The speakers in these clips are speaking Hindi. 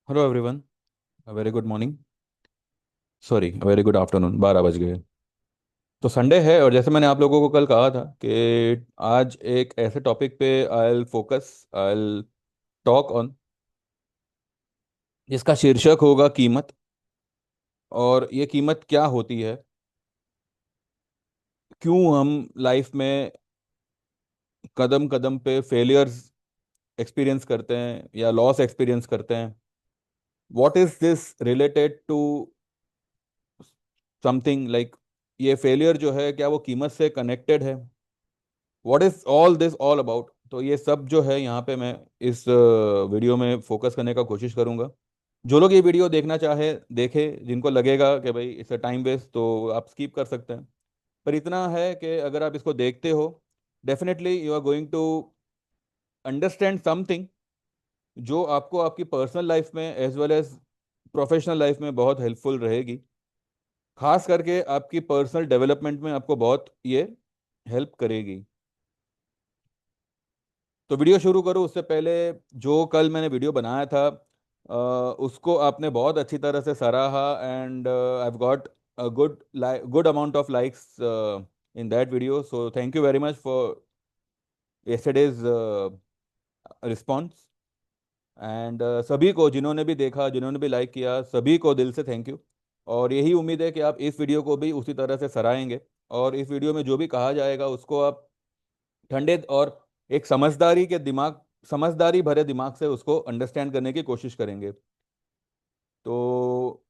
Hello everyone. Very good morning. Sorry, very good afternoon. 12 बज गए। तो संडे है और जैसे मैंने आप लोगों को कल कहा था कि आज एक ऐसे टॉपिक पे आई टॉक ऑन, जिसका शीर्षक होगा कीमत। और ये कीमत क्या होती है, क्यों हम लाइफ में कदम कदम पे फेलियर्स एक्सपीरियंस करते हैं या लॉस एक्सपीरियंस करते हैं। What is this related to something like, ये फेलियर जो है क्या वो कीमत से कनेक्टेड है? What is all this all about? तो ये सब जो है यहाँ पे मैं इस वीडियो में फोकस करने का कोशिश करूंगा। जो लोग ये वीडियो देखना चाहे देखे, जिनको लगेगा कि भाई इट्स अ टाइम वेस्ट तो आप स्किप कर सकते हैं। पर इतना है कि अगर आप इसको देखते हो, definitely you are going to understand something जो आपको आपकी पर्सनल लाइफ में as well as professional life में बहुत हेल्पफुल रहेगी। खास करके आपकी पर्सनल डेवलपमेंट में आपको बहुत ये हेल्प करेगी। तो वीडियो शुरू करूँ उससे पहले, जो कल मैंने वीडियो बनाया था उसको आपने बहुत अच्छी तरह से सराहा and I have got a good amount of likes in that video, so thank you very much for yesterday's response. And सभी को जिन्होंने भी देखा, जिन्होंने भी लाइक किया, सभी को दिल से थैंक यू। और यही उम्मीद है कि आप इस वीडियो को भी उसी तरह से सराहेंगे और इस वीडियो में जो भी कहा जाएगा उसको आप ठंडे और एक समझदारी भरे दिमाग से उसको अंडरस्टैंड करने की कोशिश करेंगे। तो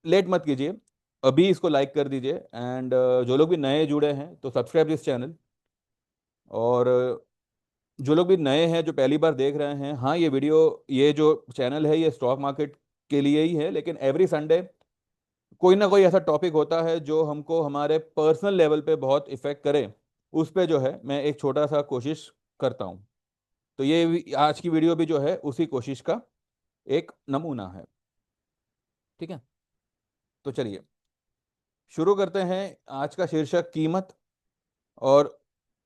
लेट मत कीजिए, अभी इसको लाइक कर दीजिए एंड जो लोग भी नए जुड़े हैं तो सब्सक्राइब दिस चैनल। और जो लोग भी नए हैं, जो पहली बार देख रहे हैं, हाँ ये जो चैनल है ये स्टॉक मार्केट के लिए ही है, लेकिन एवरी संडे कोई ना कोई ऐसा टॉपिक होता है जो हमको हमारे पर्सनल लेवल पे बहुत इफेक्ट करे। उस पे जो है मैं एक छोटा सा कोशिश करता हूँ। तो आज की वीडियो भी जो है उसी कोशिश का एक नमूना है। ठीक है, तो चलिए शुरू करते हैं। आज का शीर्षक कीमत। और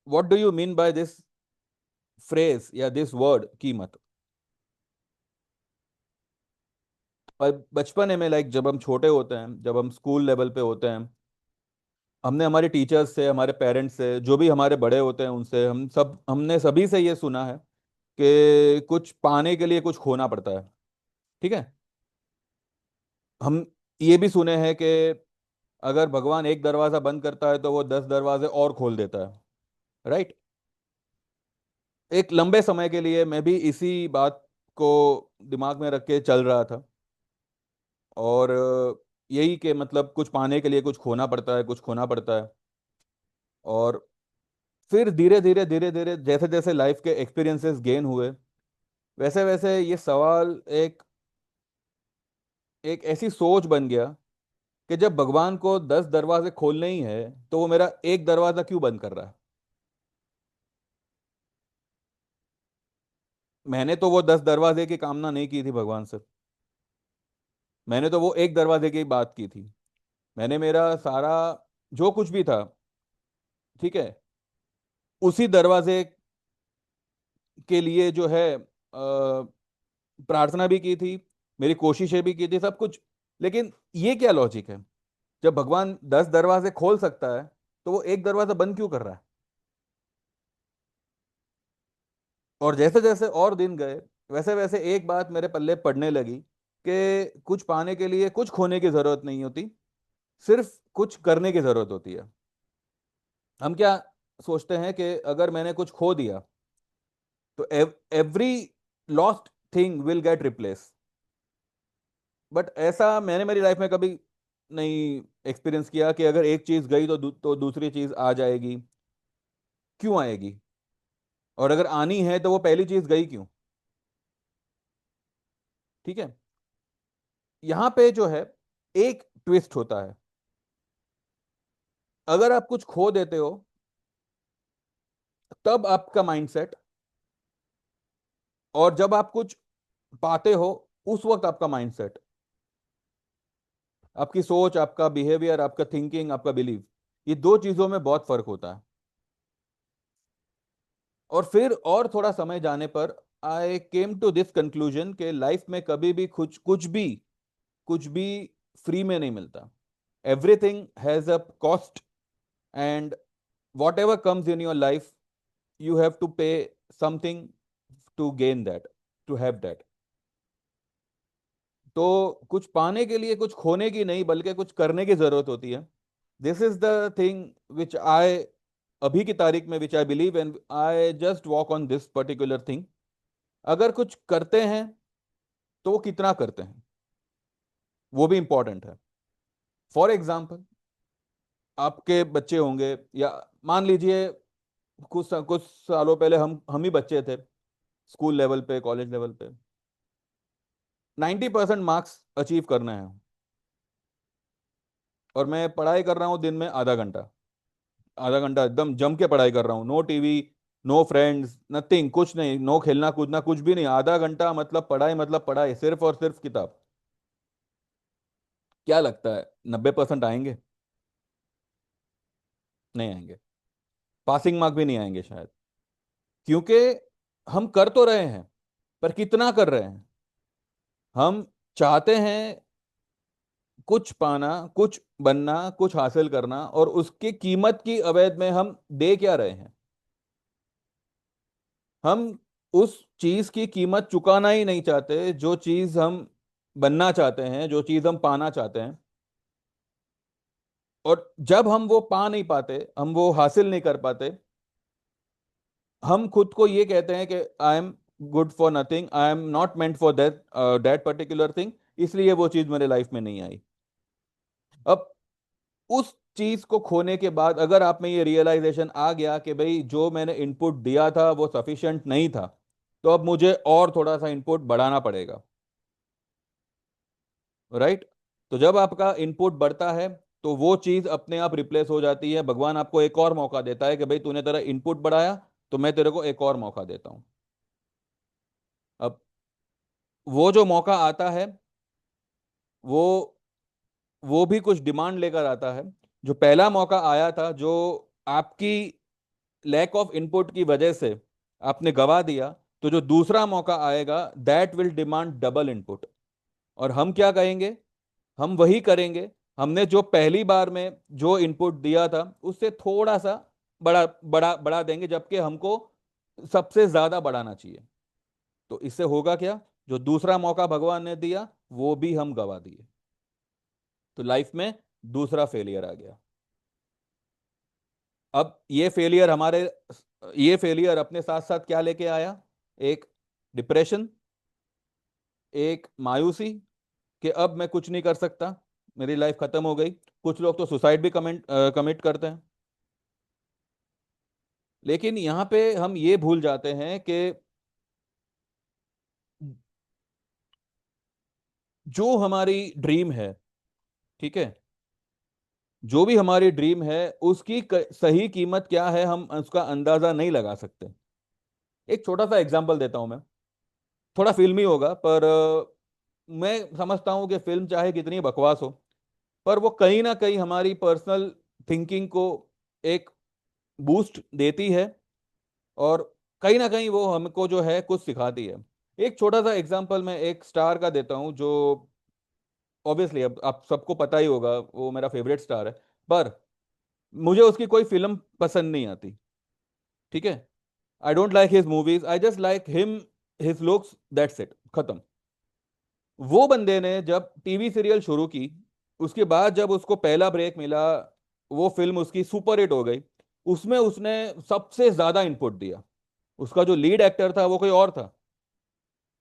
what do you mean by this phrase या दिस वर्ड कीमत? और बचपन में लाइक जब हम छोटे होते हैं, जब हम स्कूल लेवल पे होते हैं, हमने हमारे टीचर्स से, हमारे पेरेंट्स से, जो भी हमारे बड़े होते हैं उनसे, हमने सभी से ये सुना है कि कुछ पाने के लिए कुछ खोना पड़ता है। ठीक है। हम ये भी सुने हैं कि अगर भगवान एक दरवाजा बंद करता है तो वो 10 दरवाजे और खोल देता है। राइट। एक लंबे समय के लिए मैं भी इसी बात को दिमाग में रख के चल रहा था। और यही कि मतलब कुछ पाने के लिए कुछ खोना पड़ता है, कुछ खोना पड़ता है। और फिर धीरे धीरे जैसे जैसे लाइफ के एक्सपीरियंसेस गेन हुए, वैसे वैसे ये सवाल एक एक ऐसी सोच बन गया कि जब भगवान को 10 दरवाजे खोलने ही है तो वो मेरा एक दरवाजा क्यों बंद कर रहा है? मैंने तो वो 10 दरवाजे की कामना नहीं की थी भगवान से। मैंने तो वो एक दरवाजे की बात की थी। मैंने मेरा सारा जो कुछ भी था, ठीक है, उसी दरवाजे के लिए जो है प्रार्थना भी की थी, मेरी कोशिशें भी की थी, सब कुछ। लेकिन ये क्या लॉजिक है? जब भगवान 10 दरवाजे खोल सकता है तो वो एक दरवाजा बंद क्यों कर रहा है? और जैसे जैसे और दिन गए, वैसे वैसे एक बात मेरे पल्ले पड़ने लगी कि कुछ पाने के लिए कुछ खोने की जरूरत नहीं होती, सिर्फ कुछ करने की जरूरत होती है। हम क्या सोचते हैं कि अगर मैंने कुछ खो दिया तो every lost thing will get replace. But ऐसा मैंने मेरी लाइफ में कभी नहीं एक्सपीरियंस किया कि अगर एक चीज गई तो दूसरी चीज आ जाएगी। क्यों आएगी? और अगर आनी है तो वो पहली चीज गई क्यों? ठीक है। यहां पे जो है एक ट्विस्ट होता है। अगर आप कुछ खो देते हो तब आपका माइंडसेट, और जब आप कुछ पाते हो उस वक्त आपका माइंडसेट, आपकी सोच, आपका बिहेवियर, आपका थिंकिंग, आपका बिलीव, ये दो चीजों में बहुत फर्क होता है। और फिर और थोड़ा समय जाने पर आई केम टू दिस कंक्लूजन कि लाइफ में कभी भी कुछ भी फ्री में नहीं मिलता. Everything has a cost, and what ever comes in your life you have to pay something to gain that, to have that. तो कुछ पाने के लिए कुछ खोने की नहीं बल्कि कुछ करने की जरूरत होती है. This is the thing which I, अभी की तारीख में, which I believe and I just walk on this particular thing. अगर कुछ करते हैं तो वो कितना करते हैं वो भी इंपॉर्टेंट है. फॉर एग्जाम्पल, आपके बच्चे होंगे, या मान लीजिए कुछ सालों पहले हम ही बच्चे थे, स्कूल लेवल पे, कॉलेज लेवल पे. 90% मार्क्स अचीव करना है, और मैं पढ़ाई कर रहा हूँ दिन में आधा घंटा. आधा घंटा एकदम जम के पढ़ाई कर रहा हूँ. No TV, no friends, nothing, कुछ नहीं, नो खेलना कूदना, कुछ भी नहीं. आधा घंटा मतलब पढ़ाई, मतलब पढ़ाई, सिर्फ और सिर्फ किताब. क्या लगता है 90% आएंगे? नहीं आएंगे. पासिंग मार्क भी नहीं आएंगे शायद. क्योंकि हम कर तो रहे हैं, पर कितना कर रहे हैं. हम चाहते हैं कुछ पाना, कुछ बनना, कुछ हासिल करना, और उसकी कीमत की अवैध में हम दे क्या रहे हैं. हम उस चीज की कीमत चुकाना ही नहीं चाहते जो चीज हम बनना चाहते हैं, जो चीज हम पाना चाहते हैं. और जब हम वो पा नहीं पाते, हम वो हासिल नहीं कर पाते, हम खुद को ये कहते हैं कि I am good for nothing, I am not meant for that that particular thing, इसलिए वो चीज मेरे लाइफ में नहीं आई. अब उस चीज को खोने के बाद अगर आप में ये रियलाइजेशन आ गया कि भाई जो मैंने इनपुट दिया था वो सफिशिएंट नहीं था, तो अब मुझे और थोड़ा सा इनपुट बढ़ाना पड़ेगा. राइट. तो जब आपका इनपुट बढ़ता है तो वो चीज अपने आप रिप्लेस हो जाती है. भगवान आपको एक और मौका देता है कि भाई तूने तेरा इनपुट बढ़ाया, तो मैं तेरे को एक और मौका देता हूं. अब वो जो मौका आता है, वो वो भी कुछ डिमांड लेकर आता है. जो पहला मौका आया था, जो आपकी लैक ऑफ इनपुट की वजह से आपने गवा दिया, तो जो दूसरा मौका आएगा that will demand double input. और हम क्या कहेंगे? हम वही करेंगे. हमने जो पहली बार में जो इनपुट दिया था उससे थोड़ा सा बड़ा बड़ा बढ़ा देंगे, जबकि हमको सबसे ज्यादा बढ़ाना चाहिए. तो इससे होगा क्या? जो दूसरा मौका भगवान ने दिया वो भी हम गवा दिए. तो लाइफ में दूसरा फेलियर आ गया. अब ये फेलियर अपने साथ साथ क्या लेके आया? एक डिप्रेशन, एक मायूसी, कि अब मैं कुछ नहीं कर सकता, मेरी लाइफ खत्म हो गई. कुछ लोग तो सुसाइड भी कमिट करते हैं. लेकिन यहाँ पे हम ये भूल जाते हैं कि जो हमारी ड्रीम है, ठीक है, जो भी हमारी ड्रीम है उसकी सही कीमत क्या है हम उसका अंदाजा नहीं लगा सकते. एक छोटा सा एग्जांपल देता हूं मैं. थोड़ा फिल्मी होगा, पर मैं समझता हूं कि फिल्म चाहे कितनी बकवास हो, पर वो कहीं ना कहीं हमारी पर्सनल थिंकिंग को एक बूस्ट देती है, और कहीं ना कहीं वो हमको जो है कुछ सिखाती है. एक छोटा सा एग्जांपल मैं एक स्टार का देता हूं, जो ऑब्वियसली अब आप सबको पता ही होगा, वो मेरा फेवरेट स्टार है. पर मुझे उसकी कोई फिल्म पसंद नहीं आती. ठीक है. I don't like his movies, I just like him, his looks, that's it, खत्म. वो बंदे ने जब टीवी सीरियल शुरू की, उसके बाद जब उसको पहला ब्रेक मिला, वो फिल्म उसकी सुपर हिट हो गई. उसमें उसने सबसे ज्यादा इनपुट दिया. उसका जो लीड एक्टर था वो कोई और था,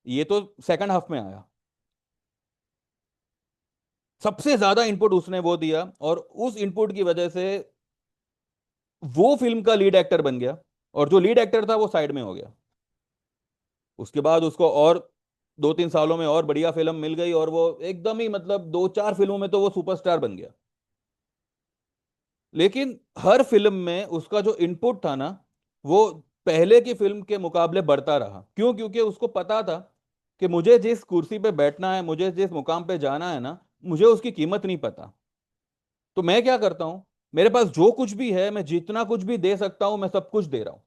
ये तो सेकंड हाफ में आया. सबसे ज्यादा इनपुट उसने वो दिया, और उस इनपुट की वजह से वो फिल्म का लीड एक्टर बन गया, और जो लीड एक्टर था वो साइड में हो गया. उसके बाद उसको और 2-3 सालों में और बढ़िया फिल्म मिल गई, और वो एकदम ही मतलब 2-4 फिल्मों में तो वो सुपरस्टार बन गया. लेकिन हर फिल्म में उसका जो इनपुट था ना, वो पहले की फिल्म के मुकाबले बढ़ता रहा. क्यों? क्योंकि उसको पता था कि मुझे जिस कुर्सी पे बैठना है, मुझे जिस मुकाम पे जाना है ना, मुझे उसकी कीमत नहीं पता. तो मैं क्या करता हूं, मेरे पास जो कुछ भी है, मैं जितना कुछ भी दे सकता हूं, मैं सब कुछ दे रहा हूं.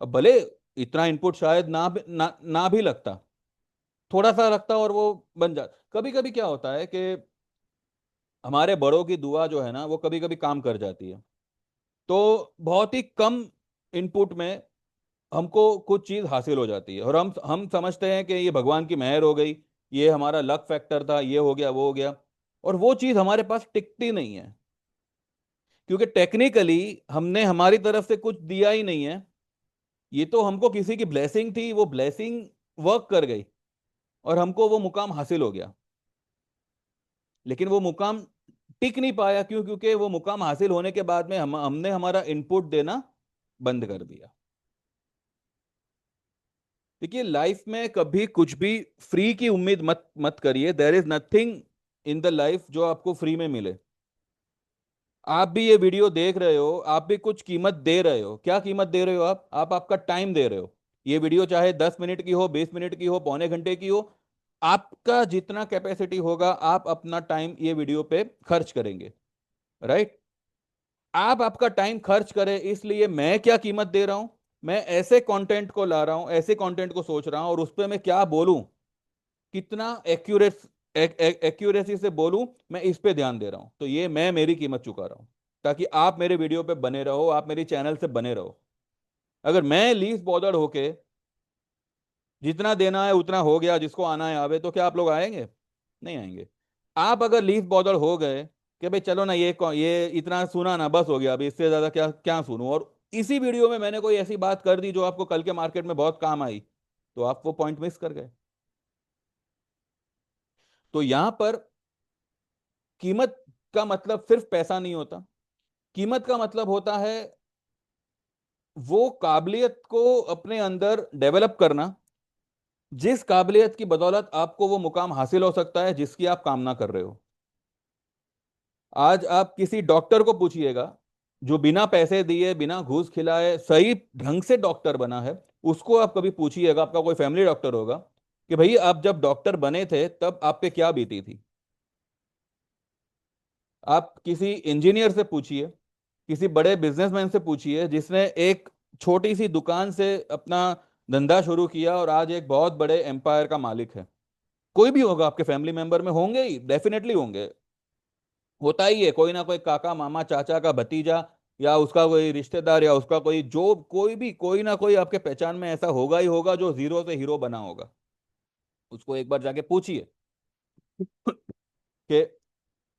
अब भले इतना इनपुट शायद ना भी लगता, थोड़ा सा लगता और वो बन जाता। कभी कभी क्या होता है कि हमारे बड़ों की दुआ जो है ना वो कभी कभी काम कर जाती है। तो बहुत ही कम इनपुट में हमको कुछ चीज हासिल हो जाती है, और हम समझते हैं कि ये भगवान की मेहर हो गई, ये हमारा लक फैक्टर था, ये हो गया वो हो गया। और वो चीज हमारे पास टिकती नहीं है, क्योंकि टेक्निकली हमने हमारी तरफ से कुछ दिया ही नहीं है। ये तो हमको किसी की ब्लेसिंग थी, वो ब्लेसिंग वर्क कर गई और हमको वो मुकाम हासिल हो गया। लेकिन वो मुकाम टिक नहीं पाया, क्यों? क्योंकि वो मुकाम हासिल होने के बाद में हमने हमारा इनपुट देना बंद कर दिया। देखिए, लाइफ में कभी कुछ भी फ्री की उम्मीद मत मत करिए। There is nothing in the life जो आपको फ्री में मिले। आप भी ये वीडियो देख रहे हो, आप भी कुछ कीमत दे रहे हो। क्या कीमत दे रहे हो? आप आपका टाइम दे रहे हो। ये वीडियो चाहे 10 मिनट की हो, 20 मिनट की हो, पौने घंटे की हो, आपका जितना कैपेसिटी होगा आप अपना टाइम ये वीडियो पे खर्च करेंगे। राइट? आप आपका टाइम खर्च करें, इसलिए मैं क्या कीमत दे रहा हूं? मैं ऐसे कंटेंट को ला रहा हूं, ऐसे कंटेंट को सोच रहा हूं, और उस पर मैं क्या बोलूं, कितना एक्यूरेसी से बोलूं, मैं इस पे ध्यान दे रहा हूं। तो ये मैं मेरी कीमत चुका रहा हूं, ताकि आप मेरे वीडियो पे बने रहो, आप मेरी चैनल से बने रहो। अगर मैं लीस्ट बॉदर्ड होके जितना देना है उतना हो गया, जिसको आना है आवे, तो क्या आप लोग आएंगे? नहीं आएंगे। आप अगर लीस्ट बॉदर्ड हो गए कि भाई चलो ना, ये इतना सुना ना, बस हो गया, अभी इससे ज्यादा क्या क्या सुनूं, और इसी वीडियो में मैंने कोई ऐसी बात कर दी जो आपको कल के मार्केट में बहुत काम आई, तो आप वो पॉइंट मिस कर गए। तो यहां पर कीमत का मतलब सिर्फ पैसा नहीं होता। कीमत का मतलब होता है वो काबिलियत को अपने अंदर डेवलप करना, जिस काबिलियत की बदौलत आपको वो मुकाम हासिल हो सकता है जिसकी आप कामना कर रहे हो। आज आप किसी डॉक्टर को पूछिएगा जो बिना पैसे दिए, बिना घूस खिलाए सही ढंग से डॉक्टर बना है, उसको आप कभी पूछिएगा, आपका कोई फैमिली डॉक्टर होगा, कि भाई आप जब डॉक्टर बने थे तब आप पे क्या बीती थी। आप किसी इंजीनियर से पूछिए, किसी बड़े बिजनेसमैन से पूछिए जिसने एक छोटी सी दुकान से अपना धंधा शुरू किया और आज एक बहुत बड़े एम्पायर का मालिक है। कोई भी होगा, आपके फैमिली मेंबर में होंगे ही, डेफिनेटली होंगे। होता ही है, कोई ना कोई काका मामा चाचा का भतीजा, या उसका कोई रिश्तेदार, या उसका कोई जो कोई भी, कोई ना कोई आपके पहचान में ऐसा होगा ही होगा जो जीरो से हीरो बना होगा। उसको एक बार जाके पूछिए कि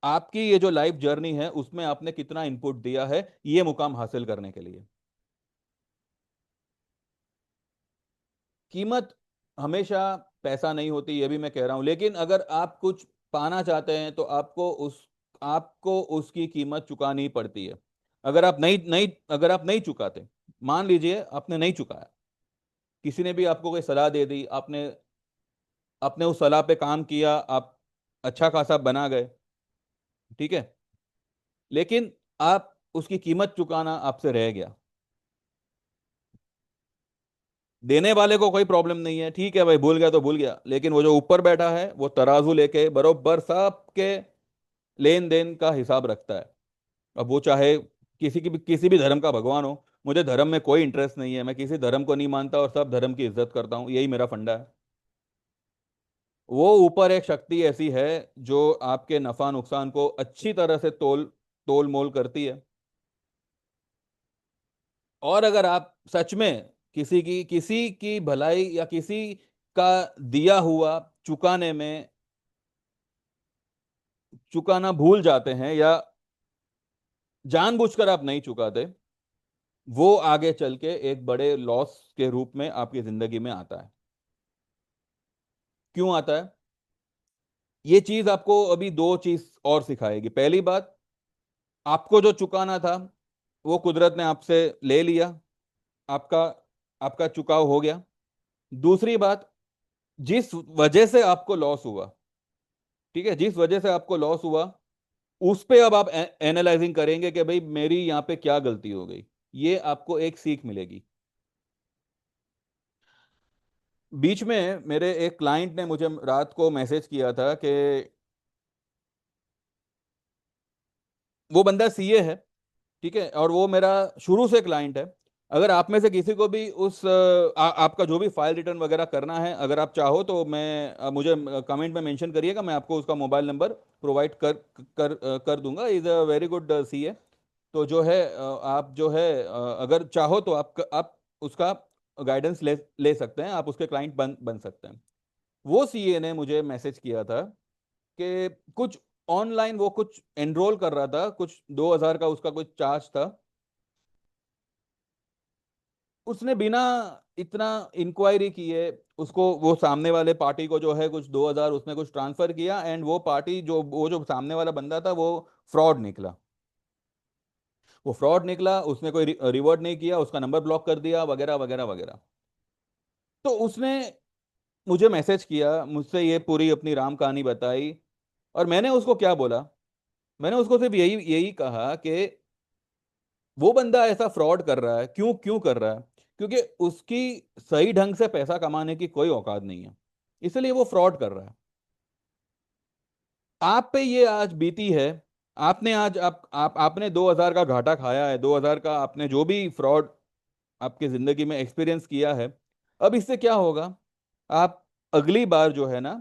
आपकी ये जो लाइफ जर्नी है उसमें आपने कितना इनपुट दिया है ये मुकाम हासिल करने के लिए। कीमत हमेशा पैसा नहीं होती, ये भी मैं कह रहा हूं, लेकिन अगर आप कुछ पाना चाहते हैं तो आपको उसकी कीमत चुकानी पड़ती है। अगर आप नहीं चुकाते, मान लीजिए आपने नहीं चुकाया, किसी ने भी आपको कोई सलाह दे दी, आपने अपने उस सलाह पे काम किया, आप अच्छा खासा बना गए, ठीक है, लेकिन आप उसकी कीमत चुकाना आपसे रह गया। देने वाले को कोई प्रॉब्लम नहीं है, ठीक है भाई, भूल गया तो भूल गया, लेकिन वो जो ऊपर बैठा है वो तराजू लेके बरोबर सबके लेन देन का हिसाब रखता है। अब वो चाहे किसी भी धर्म का भगवान हो, मुझे धर्म में कोई इंटरेस्ट नहीं है, मैं किसी धर्म को नहीं मानता और सब धर्म की इज्जत करता हूँ, यही मेरा फंडा है। वो ऊपर एक शक्ति ऐसी है जो आपके नफा नुकसान को अच्छी तरह से तोल तोल मोल करती है। और अगर आप सच में किसी की भलाई या किसी का दिया हुआ चुकाने में चुकाना भूल जाते हैं, या जानबूझकर आप नहीं चुकाते, वो आगे चल के एक बड़े लॉस के रूप में आपकी जिंदगी में आता है। क्यों आता है? ये चीज आपको अभी दो चीज और सिखाएगी। पहली बात, आपको जो चुकाना था वो कुदरत ने आपसे ले लिया, आपका आपका चुकाव हो गया। दूसरी बात, जिस वजह से आपको लॉस हुआ, ठीक है, जिस वजह से आपको लॉस हुआ, उस पे अब आप एनालाइजिंग करेंगे कि भाई मेरी यहाँ पे क्या गलती हो गई। ये आपको एक सीख मिलेगी। बीच में मेरे एक क्लाइंट ने मुझे रात को मैसेज किया था कि वो बंदा सीए है, ठीक है, और वो मेरा शुरू से क्लाइंट है। अगर आप में से किसी को भी उस आपका जो भी फाइल रिटर्न वगैरह करना है, अगर आप चाहो तो मैं मुझे कमेंट में मेंशन करिएगा, मैं आपको उसका मोबाइल नंबर प्रोवाइड कर दूंगा। Is a very good CA. तो जो है आप जो है अगर चाहो तो आप उसका गाइडेंस ले सकते हैं, आप उसके क्लाइंट बन बन सकते हैं। वो सीए ने मुझे मैसेज किया था कि कुछ ऑनलाइन वो कुछ एनरोल कर रहा था, कुछ 2,000 का उसका कुछ चार्ज था। उसने बिना इतना इंक्वायरी किए उसको, वो सामने वाले पार्टी को जो है कुछ 2,000 उसने कुछ ट्रांसफर किया, एंड वो पार्टी जो वो जो सामने वाला बंदा था वो फ्रॉड निकला। वो फ्रॉड निकला, उसने कोई रिवर्ट नहीं किया, उसका नंबर ब्लॉक कर दिया वगैरह वगैरह वगैरह। तो उसने मुझे मैसेज किया, मुझसे ये पूरी अपनी राम कहानी बताई। और मैंने उसको क्या बोला, मैंने उसको सिर्फ यही यही कहा कि वो बंदा ऐसा फ्रॉड कर रहा है, क्यों क्यों कर रहा है? क्योंकि उसकी सही ढंग से पैसा कमाने की कोई औकात नहीं है, इसलिए वो फ्रॉड कर रहा है। आप पे ये आज बीती है, आपने आज आपने 2,000 का घाटा खाया है, 2,000 का आपने जो भी फ्रॉड आपकी जिंदगी में एक्सपीरियंस किया है। अब इससे क्या होगा? आप अगली बार जो है ना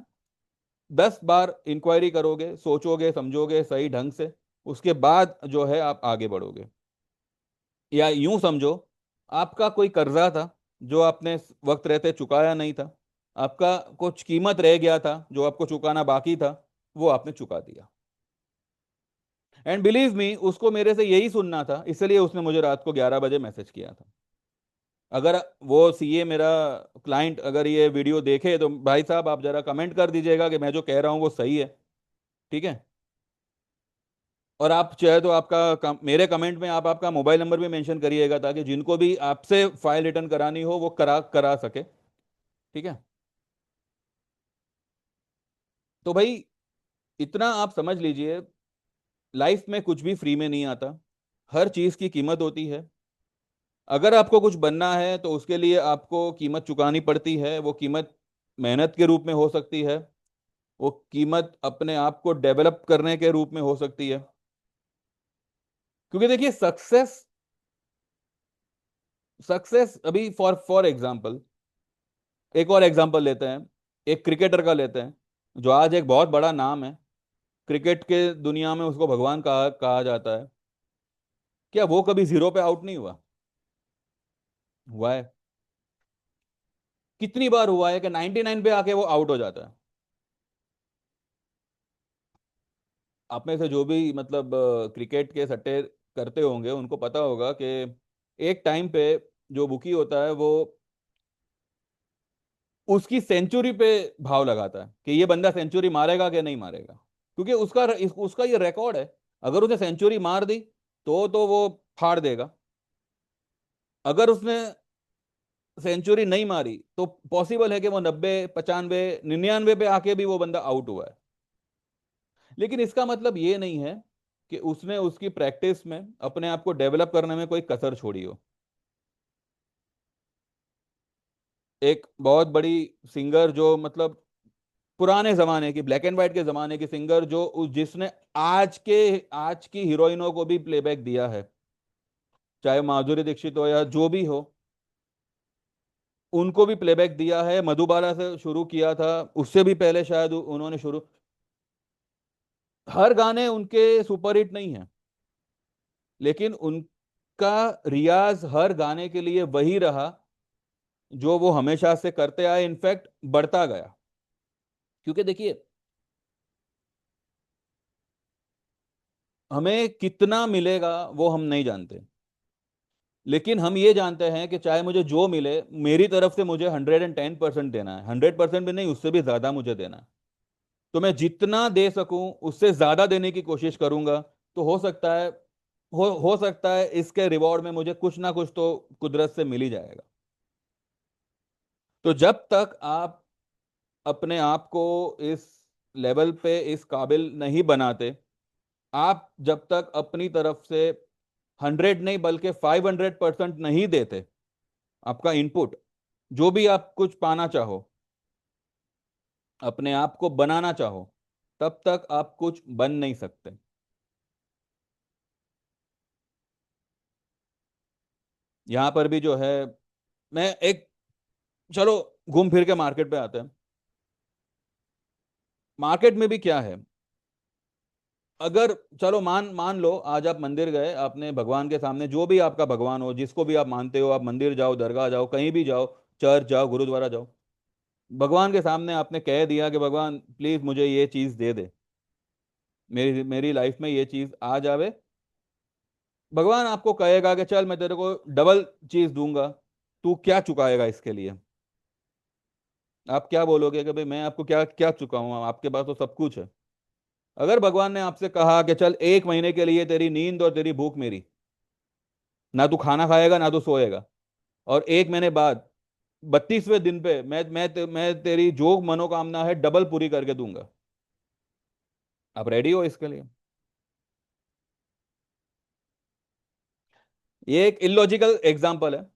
10 बार इंक्वायरी करोगे, सोचोगे समझोगे सही ढंग से, उसके बाद जो है आप आगे बढ़ोगे। या यूं समझो, आपका कोई कर्जा था जो आपने वक्त रहते चुकाया नहीं था, आपका कुछ कीमत रह गया था जो आपको चुकाना बाकी था, वो आपने चुका दिया। एंड बिलीव मी, उसको मेरे से यही सुनना था, इसलिए उसने मुझे रात को 11 बजे मैसेज किया था। अगर वो सीए मेरा क्लाइंट अगर ये वीडियो देखे तो भाई साहब आप जरा कमेंट कर दीजिएगा कि मैं जो कह रहा हूँ वो सही है। ठीक है? और आप चाहे तो मेरे कमेंट में आप आपका मोबाइल नंबर भी मेंशन करिएगा, ताकि जिनको भी आपसे फाइल रिटर्न करानी हो वो करा करा सके। ठीक है? तो भाई इतना आप समझ लीजिए, लाइफ में कुछ भी फ्री में नहीं आता, हर चीज की कीमत होती है। अगर आपको कुछ बनना है तो उसके लिए आपको कीमत चुकानी पड़ती है। वो कीमत मेहनत के रूप में हो सकती है, वो कीमत अपने आप को डेवलप करने के रूप में हो सकती है। क्योंकि देखिए सक्सेस, सक्सेस अभी फॉर एग्जांपल, एक और एग्जांपल लेते हैं, एक क्रिकेटर का लेते हैं जो आज एक बहुत बड़ा नाम है, क्रिकेट के दुनिया में उसको भगवान कहा जाता है। क्या वो कभी जीरो पे आउट नहीं हुआ? हुआ है। कितनी बार हुआ है कि 99 पे आके वो आउट हो जाता है। आप में से जो भी मतलब क्रिकेट के सट्टे करते होंगे उनको पता होगा कि एक टाइम पे जो बुकी होता है वो उसकी सेंचुरी पे भाव लगाता है कि ये बंदा सेंचुरी मारेगा कि नहीं मारेगा, क्योंकि उसका ये रिकॉर्ड है। अगर उसने सेंचुरी मार दी तो वो फाड़ देगा। अगर उसने सेंचुरी नहीं मारी तो पॉसिबल है कि वो 90, 95, 99 पे आके भी वो बंदा आउट हुआ है। लेकिन इसका मतलब ये नहीं है कि उसने उसकी प्रैक्टिस में अपने आप को डेवलप करने में कोई कसर छोड़ी हो। एक बहुत बड़ी सिंगर जो मतलब पुराने जमाने की, ब्लैक एंड व्हाइट के जमाने की सिंगर, जो जिसने आज की हीरोइनों को भी प्लेबैक दिया है, चाहे माधुरी दीक्षित हो या जो भी हो, उनको भी प्लेबैक दिया है। मधुबाला से शुरू किया था, उससे भी पहले शायद उन्होंने शुरू। हर गाने उनके सुपरहिट नहीं है, लेकिन उनका रियाज हर गाने के लिए वही रहा जो वो हमेशा से करते आए, इनफैक्ट बढ़ता गया। क्योंकि देखिए, हमें कितना मिलेगा वो हम नहीं जानते, लेकिन हम ये जानते हैं कि चाहे मुझे जो मिले, मेरी तरफ से मुझे 110% देना है। 100% भी नहीं, उससे भी ज्यादा मुझे देना है। तो मैं जितना दे सकूं उससे ज्यादा देने की कोशिश करूंगा। तो हो सकता है इसके रिवॉर्ड में मुझे कुछ ना कुछ तो कुदरत से मिल ही जाएगा। तो जब तक आप अपने आप को इस लेवल पे इस काबिल नहीं बनाते, आप जब तक अपनी तरफ से 100 नहीं बल्कि 500% नहीं देते, आपका इनपुट जो भी आप कुछ पाना चाहो, अपने आप को बनाना चाहो, तब तक आप कुछ बन नहीं सकते। यहाँ पर भी जो है, मैं एक, चलो घूम फिर के मार्केट पे आते हैं। मार्केट में भी क्या है, अगर चलो मान मान लो आज आप मंदिर गए, आपने भगवान के सामने, जो भी आपका भगवान हो, जिसको भी आप मानते हो, आप मंदिर जाओ, दरगाह जाओ, कहीं भी जाओ, चर्च जाओ, गुरुद्वारा जाओ, भगवान के सामने आपने कह दिया कि भगवान प्लीज मुझे ये चीज दे दे, मेरी मेरी लाइफ में ये चीज आ जावे। भगवान आपको कहेगा कि चल मैं तेरे को डबल चीज दूंगा, तू क्या चुकाएगा इसके लिए? आप क्या बोलोगे कि भाई मैं आपको क्या क्या चुकाऊं, आपके पास तो सब कुछ है। अगर भगवान ने आपसे कहा कि चल 1 महीने के लिए तेरी नींद और तेरी भूख मेरी, ना तू खाना खाएगा ना तू सोएगा, और 1 महीने बाद 32वें दिन पे मैं तेरी जो मनोकामना है डबल पूरी करके दूंगा, आप रेडी हो इसके लिए? ये एक इलॉजिकल एग्जाम्पल है,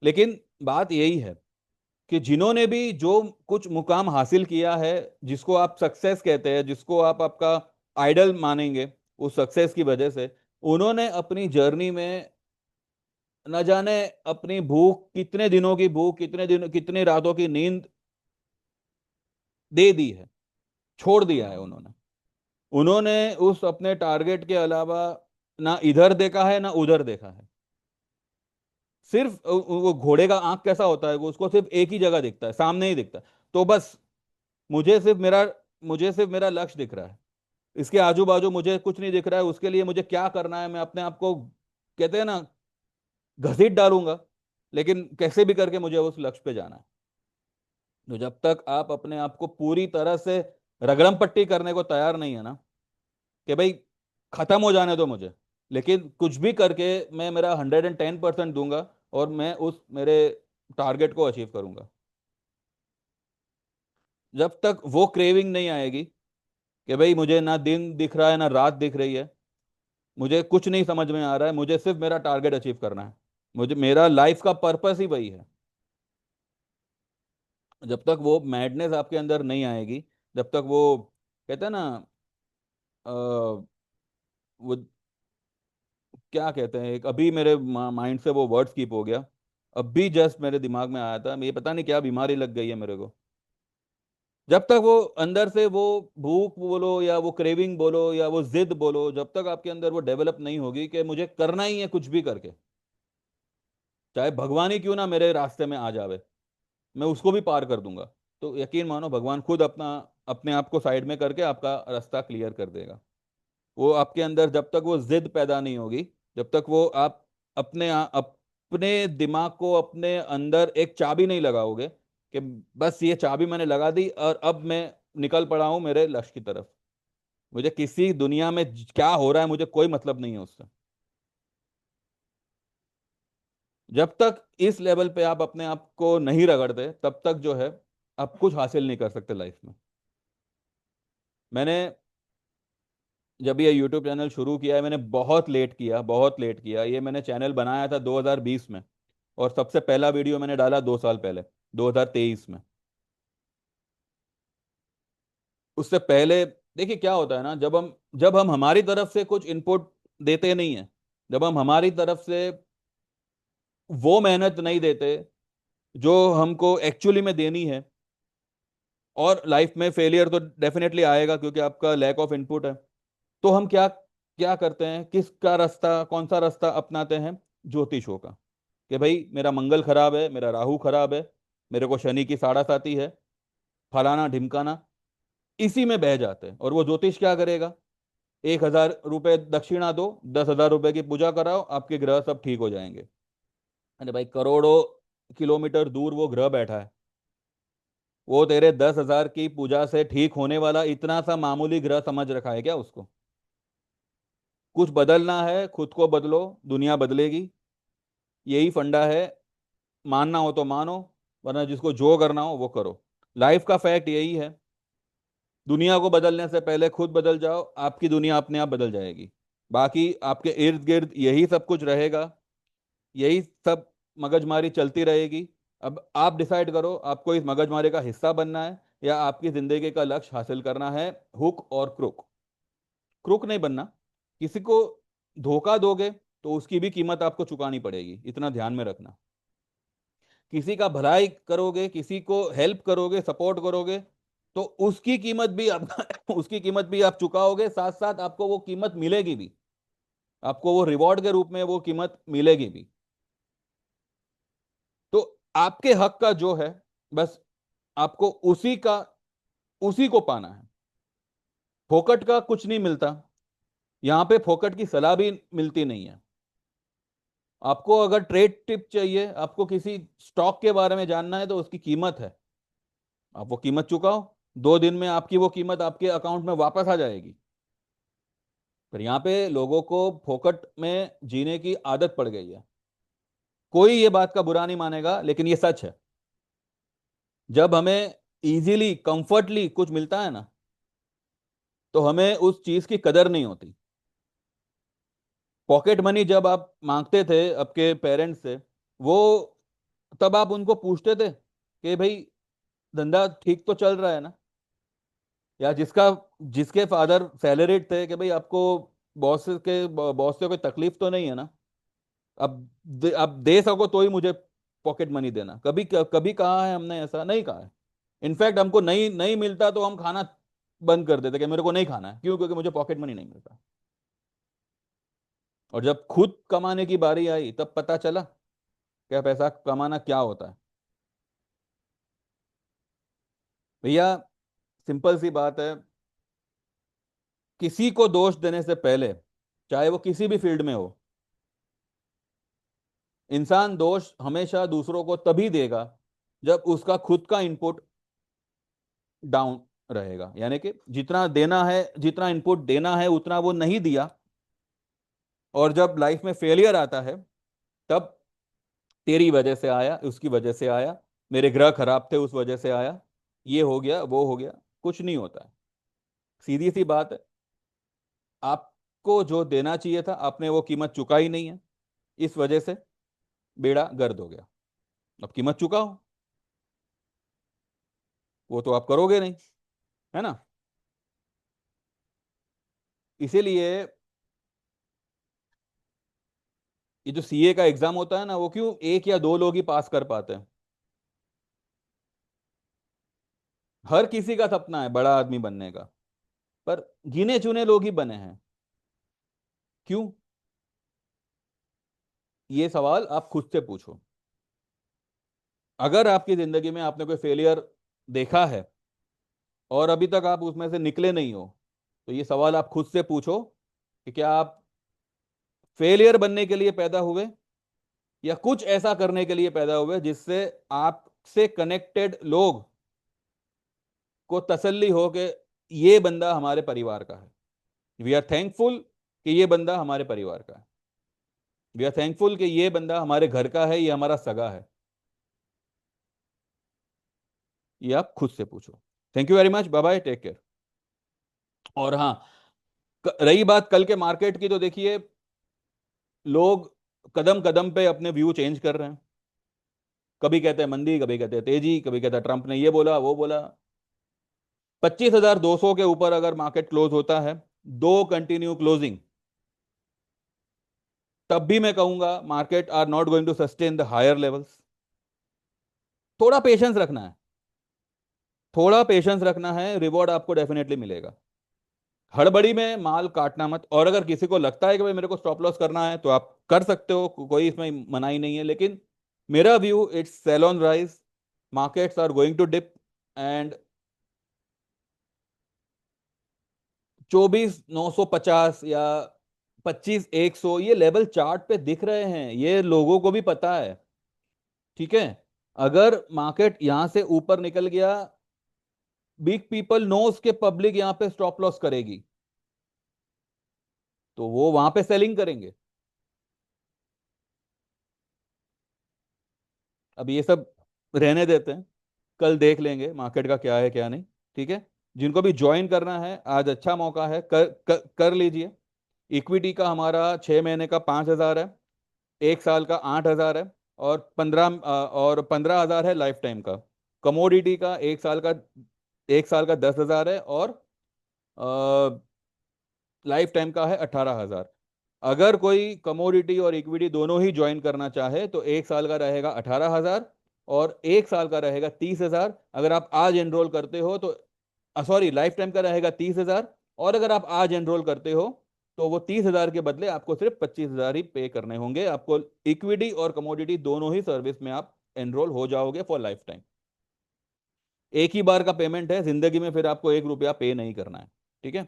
लेकिन बात यही है कि जिन्होंने भी जो कुछ मुकाम हासिल किया है, जिसको आप सक्सेस कहते हैं, जिसको आप आपका आइडल मानेंगे, उस सक्सेस की वजह से उन्होंने अपनी जर्नी में न जाने अपनी भूख, कितने दिनों की भूख, कितने दिन, कितनी रातों की नींद दे दी है, छोड़ दिया है उन्होंने। उन्होंने उस अपने टारगेट के अलावा ना इधर देखा है ना उधर देखा है। सिर्फ वो घोड़े का आंख कैसा होता है, वो उसको सिर्फ एक ही जगह दिखता है, सामने ही दिखता है। तो बस मुझे सिर्फ मेरा मुझे सिर्फ मेरा लक्ष्य दिख रहा है, इसके आजू बाजू मुझे कुछ नहीं दिख रहा है, उसके लिए मुझे क्या करना है, मैं अपने आप को, कहते हैं ना, घसीट डालूंगा, लेकिन कैसे भी करके मुझे उस लक्ष्य पे जाना है। तो जब तक आप अपने आप को पूरी तरह से रगड़म पट्टी करने को तैयार नहीं है ना, कि भाई खत्म हो जाने दो मुझे, लेकिन कुछ भी करके मैं मेरा 110% दूंगा और मैं उस मेरे टारगेट को अचीव करूंगा, जब तक वो क्रेविंग नहीं आएगी कि भाई मुझे ना दिन दिख रहा है ना रात दिख रही है, मुझे कुछ नहीं समझ में आ रहा है, मुझे सिर्फ मेरा टारगेट अचीव करना है, मुझे मेरा लाइफ का पर्पस ही वही है, जब तक वो मैडनेस आपके अंदर नहीं आएगी, जब तक वो, कहते हैं ना, वो क्या कहते हैं, एक अभी मेरे माइंड से वो वर्ड स्किप हो गया, अभी जस्ट मेरे दिमाग में आया था, ये पता नहीं क्या बीमारी लग गई है मेरे को। जब तक वो अंदर से वो भूख बोलो या वो क्रेविंग बोलो या वो जिद बोलो, जब तक आपके अंदर वो डेवलप नहीं होगी कि मुझे करना ही है कुछ भी करके, चाहे भगवान ही क्यों ना मेरे रास्ते में आ जावे, मैं उसको भी पार कर दूंगा, तो यकीन मानो भगवान खुद अपना अपने आप को साइड में करके आपका रास्ता क्लियर कर देगा। वो आपके अंदर जब तक वो जिद पैदा नहीं होगी, जब तक वो आप अपने दिमाग को अपने अंदर एक चाबी नहीं लगाओगे कि बस ये चाबी मैंने लगा दी और अब मैं निकल पड़ा हूं मेरे लक्ष्य की तरफ, मुझे किसी दुनिया में क्या हो रहा है मुझे कोई मतलब नहीं है उससे, जब तक इस लेवल पे आप अपने आप को नहीं रगड़ते तब तक जो है आप कुछ हासिल नहीं कर सकते लाइफ में। मैंने जब ये यूट्यूब चैनल शुरू किया है, मैंने बहुत लेट किया, बहुत लेट किया, ये मैंने चैनल बनाया था 2020 में, और सबसे पहला वीडियो मैंने डाला 2 साल पहले, 2023 में। उससे पहले देखिए क्या होता है ना, जब हम हमारी तरफ से कुछ इनपुट देते नहीं है, जब हम हमारी तरफ से वो मेहनत नहीं देते जो हमको एक्चुअली में देनी है, और लाइफ में फेलियर तो डेफिनेटली आएगा क्योंकि आपका लैक ऑफ इनपुट है, तो हम क्या क्या करते हैं, किसका रास्ता, कौन सा रास्ता अपनाते हैं? ज्योतिषों का, कि भाई मेरा मंगल खराब है, मेरा राहु खराब है, मेरे को शनि की साढ़ा साती है, फलाना ढिमकाना, इसी में बह जाते हैं। और वो ज्योतिष क्या करेगा, 1,000 रुपए दक्षिणा दो, 10,000 रुपए की पूजा कराओ, आपके ग्रह सब ठीक हो जाएंगे। अरे भाई करोड़ों किलोमीटर दूर वो ग्रह बैठा है, वो तेरे 10,000 की पूजा से ठीक होने वाला इतना सा मामूली ग्रह समझ रखा है क्या उसको? कुछ बदलना है खुद को बदलो, दुनिया बदलेगी, यही फंडा है। मानना हो तो मानो, वरना जिसको जो करना हो वो करो। लाइफ का फैक्ट यही है, दुनिया को बदलने से पहले खुद बदल जाओ, आपकी दुनिया अपने आप बदल जाएगी। बाकी आपके इर्द गिर्द यही सब कुछ रहेगा, यही सब मगजमारी चलती रहेगी। अब आप डिसाइड करो, आपको इस मगजमारी का हिस्सा बनना है या आपकी जिंदगी का लक्ष्य हासिल करना है। हुक और क्रुक, क्रुक नहीं बनना, किसी को धोखा दोगे तो उसकी भी कीमत आपको चुकानी पड़ेगी, इतना ध्यान में रखना। किसी का भलाई करोगे, किसी को हेल्प करोगे, सपोर्ट करोगे, तो उसकी कीमत भी आप उसकी कीमत भी आप चुकाओगे, साथ साथ आपको वो कीमत मिलेगी भी, आपको वो रिवॉर्ड के रूप में वो कीमत मिलेगी भी। तो आपके हक का जो है, बस आपको उसी को पाना है। फोकट का कुछ नहीं मिलता यहां पे, फोकट की सलाह भी मिलती नहीं है। आपको अगर ट्रेड टिप चाहिए, आपको किसी स्टॉक के बारे में जानना है, तो उसकी कीमत है, आप वो कीमत चुकाओ, 2 दिन में आपकी वो कीमत आपके अकाउंट में वापस आ जाएगी। पर यहाँ पे लोगों को फोकट में जीने की आदत पड़ गई है। कोई ये बात का बुरा नहीं मानेगा, लेकिन ये सच है। जब हमें इजीली कंफर्टली कुछ मिलता है ना, तो हमें उस चीज की कदर नहीं होती। पॉकेट मनी जब आप मांगते थे आपके पेरेंट्स से, वो तब आप उनको पूछते थे कि भाई धंधा ठीक तो चल रहा है ना, या जिसके फादर सैलरीड थे, कि भाई आपको बॉस से कोई तकलीफ तो नहीं है ना, अब दे सको तो ही मुझे पॉकेट मनी देना। कभी कभी कहा है हमने? ऐसा नहीं कहा है। इनफैक्ट हमको नहीं नहीं मिलता तो हम खाना बंद कर देते कि मेरे को नहीं खाना है, क्यों? क्योंकि मुझे पॉकेट मनी नहीं मिलता। और जब खुद कमाने की बारी आई, तब पता चला क्या पैसा कमाना क्या होता है। भैया, सिंपल सी बात है, किसी को दोष देने से पहले, चाहे वो किसी भी फील्ड में हो, इंसान दोष हमेशा दूसरों को तभी देगा जब उसका खुद का इनपुट डाउन रहेगा। यानी कि जितना देना है, जितना इनपुट देना है, उतना वो नहीं दिया, और जब लाइफ में फेलियर आता है, तब तेरी वजह से आया, उसकी वजह से आया, मेरे ग्रह खराब थे उस वजह से आया, ये हो गया, वो हो गया। कुछ नहीं होता है। सीधी सी बात है, आपको जो देना चाहिए था आपने वो कीमत चुकाई नहीं है, इस वजह से बेड़ा गर्द हो गया। अब कीमत चुकाओ, वो तो आप करोगे नहीं, है ना? इसीलिए ये जो सीए का एग्जाम होता है ना, वो क्यों एक या दो लोग ही पास कर पाते हैं? हर किसी का सपना है बड़ा आदमी बनने का, पर गिने चुने लोग ही बने हैं। क्यों? ये सवाल आप खुद से पूछो। अगर आपकी जिंदगी में आपने कोई फेलियर देखा है और अभी तक आप उसमें से निकले नहीं हो, तो ये सवाल आप खुद से पूछो कि क्या आप फेलियर बनने के लिए पैदा हुए, या कुछ ऐसा करने के लिए पैदा हुए जिससे आपसे कनेक्टेड लोग को तसल्ली हो कि ये बंदा हमारे परिवार का है, वी आर थैंकफुल कि ये बंदा हमारे परिवार का है, वी आर थैंकफुल कि ये बंदा हमारे घर का है, ये हमारा सगा है। ये आप खुद से पूछो। Thank you very much, bye bye, take care. और हाँ, रही बात कल के मार्केट की, तो देखिए लोग कदम कदम पे अपने व्यू चेंज कर रहे हैं। कभी कहते हैं मंदी, कभी कहते हैं तेजी, कभी कहते हैं ट्रंप ने ये बोला वो बोला। 25,200 के ऊपर अगर मार्केट क्लोज होता है, दो कंटिन्यू क्लोजिंग, तब भी मैं कहूंगा market are not going to sustain the higher levels. थोड़ा पेशेंस रखना है, थोड़ा पेशेंस रखना है, रिवॉर्ड आपको डेफिनेटली मिलेगा। हड़बड़ी में माल काटना मत। और अगर किसी को लगता है कि भाई मेरे को स्टॉप लॉस करना है, तो आप कर सकते हो, कोई इसमें मनाही नहीं है, लेकिन मेरा view it's sell on rise, markets are going to dip, and 24,950 या 25,100 ये लेवल चार्ट पे दिख रहे हैं, ये लोगों को भी पता है। ठीक है, अगर मार्केट यहां से ऊपर निकल गया, बिग पीपल नोस के पब्लिक यहां पे स्टॉप लॉस करेगी, तो वो वहां पे सेलिंग करेंगे। अब ये सब रहने देते हैं, कल देख लेंगे मार्केट का क्या है क्या नहीं। ठीक है, जिनको भी ज्वाइन करना है, आज अच्छा मौका है, कर लीजिए। इक्विटी का हमारा 6 महीने का 5,000 है, 1 साल का 8,000 है, और 15,000 है लाइफ टाइम का। कमोडिटी का 1 साल का 10,000 है, और लाइफ टाइम का है 18,000। अगर कोई कमोडिटी और इक्विटी दोनों ही ज्वाइन करना चाहे तो 1 साल का रहेगा 18,000 और 1 साल का रहेगा 30,000। अगर आप आज एनरोल करते हो तो, सॉरी, लाइफ टाइम का रहेगा 30,000। और अगर आप आज एनरोल करते हो तो वो 30,000 के बदले आपको सिर्फ 25,000 ही पे करने होंगे। आपको इक्विटी और कमोडिटी दोनों ही सर्विस में आप एनरोल हो जाओगे फॉर लाइफ टाइम। एक ही बार का पेमेंट है, जिंदगी में फिर आपको 1 रुपया पे नहीं करना है। ठीक है।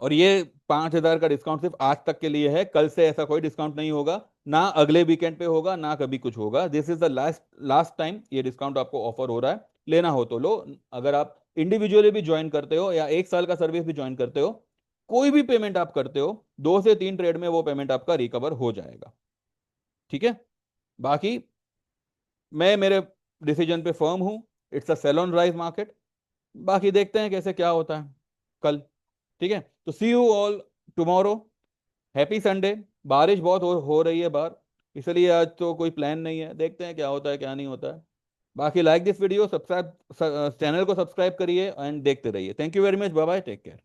और ये 5,000 का डिस्काउंट सिर्फ आज तक के लिए है, कल से ऐसा कोई डिस्काउंट नहीं होगा, ना अगले वीकेंड पे होगा, ना कभी कुछ होगा। This is the last last time ये डिस्काउंट आपको ऑफर हो रहा है। लेना हो तो लो। अगर आप इंडिविजुअली भी ज्वाइन करते हो या 1 साल का सर्विस भी ज्वाइन करते हो, कोई भी पेमेंट आप करते हो, 2 से 3 ट्रेड में वो पेमेंट आपका रिकवर हो जाएगा। ठीक है। बाकी मैं मेरे डिसीजन पे फर्म हूँ। It's a sell on rise market. बाकी देखते हैं कैसे क्या होता है कल। ठीक है, तो see you all tomorrow. Happy Sunday. बारिश बहुत हो रही है बाहर, इसलिए आज तो कोई प्लान नहीं है, देखते हैं क्या होता है क्या नहीं होता है। बाकी like this video, subscribe, channel को सब्सक्राइब करिए एंड देखते रहिए। Thank you very much, bye bye, take care.